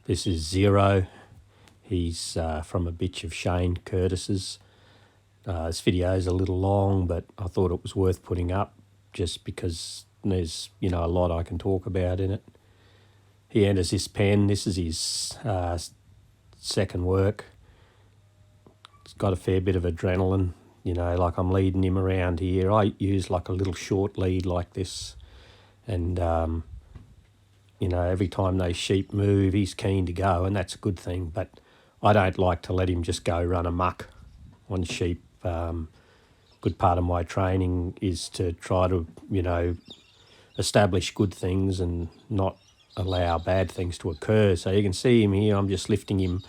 This is Zero. He's from a bitch of Shane Curtis's. This video is a little long, but I thought it was worth putting up just because there's, a lot I can talk about in it. He enters his pen. This is his second work. It's got a fair bit of adrenaline, like I'm leading him around here. I use like a little short lead like this, and every time those sheep move, he's keen to go, and that's a good thing. But I don't like to let him just go run amok on sheep. Good part of my training is to try to, establish good things and not allow bad things to occur. So you can see him here. I'm just lifting him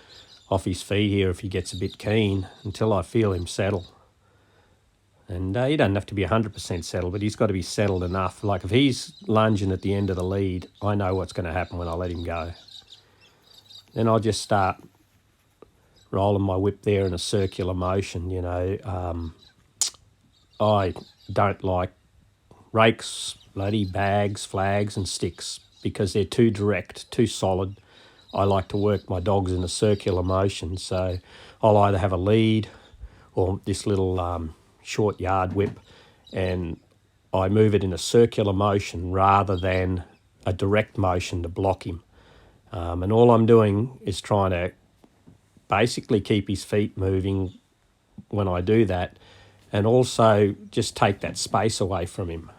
off his feet here if he gets a bit keen until I feel him settle. And he doesn't have to be 100% settled, but he's got to be settled enough. Like if he's lunging at the end of the lead, I know what's going to happen when I let him go. Then I'll just start rolling my whip there in a circular motion, I don't like rakes, bloody bags, flags and sticks because they're too direct, too solid. I like to work my dogs in a circular motion, so I'll either have a lead or this little short yard whip, and I move it in a circular motion rather than a direct motion to block him. And all I'm doing is trying to basically keep his feet moving when I do that, and also just take that space away from him.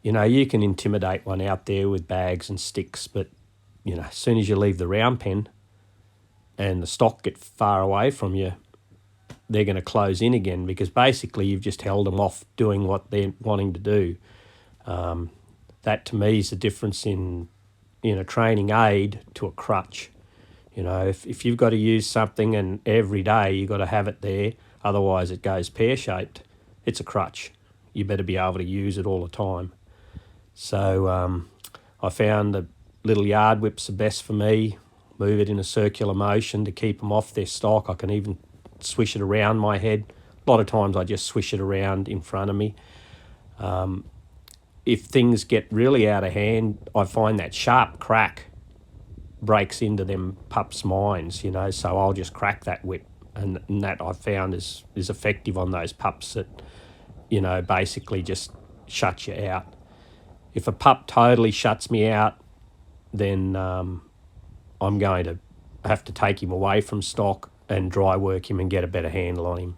You can intimidate one out there with bags and sticks, but as soon as you leave the round pen and the stock get far away from you, they're going to close in again because basically you've just held them off doing what they're wanting to do. That to me is the difference in a training aid to a crutch. If you've got to use something and every day you've got to have it there, otherwise it goes pear-shaped, it's a crutch. You better be able to use it all the time. So I found the little yard whips are best for me. Move it in a circular motion to keep them off their stock. I can even swish it around my head. A lot of times I just swish it around in front of me. If things get really out of hand, I find that sharp crack breaks into them pups' minds, so I'll just crack that whip, and that I've found is effective on those pups that, basically just shut you out. If a pup totally shuts me out, then I'm going to have to take him away from stock and dry work him and get a better handle on him.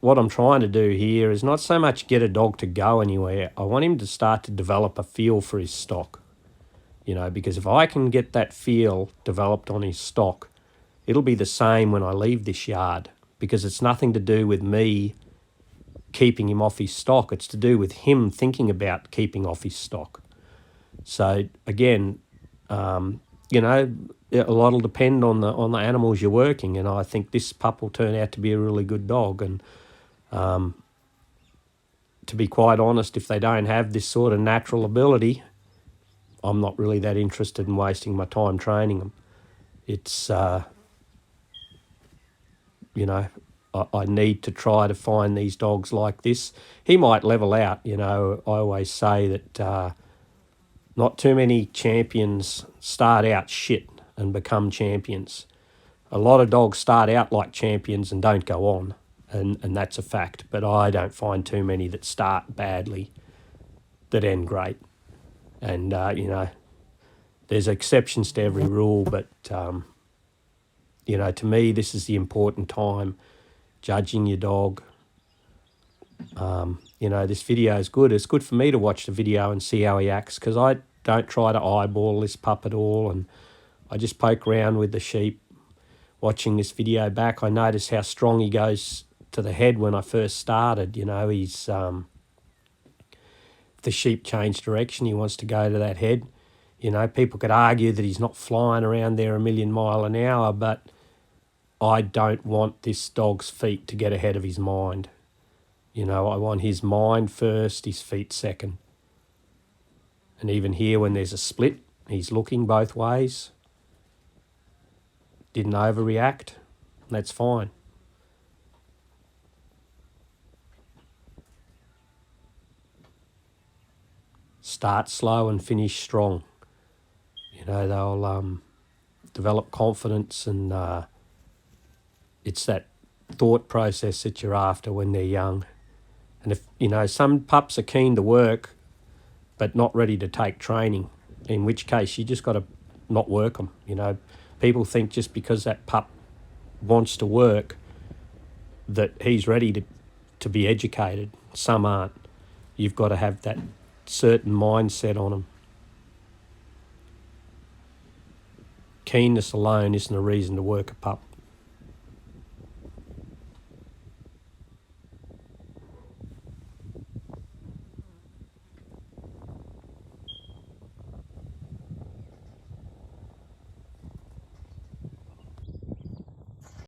What I'm trying to do here is not so much get a dog to go anywhere. I want him to start to develop a feel for his stock. Because if I can get that feel developed on his stock, it'll be the same when I leave this yard, because it's nothing to do with me keeping him off his stock. It's to do with him thinking about keeping off his stock. So again, a lot will depend on the animals you're working, and I think this pup will turn out to be a really good dog. And to be quite honest, if they don't have this sort of natural ability, I'm not really that interested in wasting my time training them. It's, I need to try to find these dogs like this. He might level out, I always say that not too many champions start out shit and become champions. A lot of dogs start out like champions and don't go on, and that's a fact. But I don't find too many that start badly that end great. And, there's exceptions to every rule, but, to me, this is the important time, judging your dog. This video is good. It's good for me to watch the video and see how he acts, because I don't try to eyeball this pup at all, and I just poke around with the sheep. Watching this video back, I notice how strong he goes to the head when I first started. He's... If the sheep change direction, he wants to go to that head. People could argue that he's not flying around there a million miles an hour, but I don't want this dog's feet to get ahead of his mind. I want his mind first, his feet second. And even here, when there's a split, he's looking both ways. Didn't overreact. That's fine. Start slow and finish strong. You know, they'll develop confidence, and it's that thought process that you're after when they're young. And if, you know, some pups are keen to work but not ready to take training, in which case you just got to not work them. You know, people think just because that pup wants to work that he's ready to be educated. Some aren't. You've got to have that certain mindset on them. Keenness alone isn't a reason to work a pup.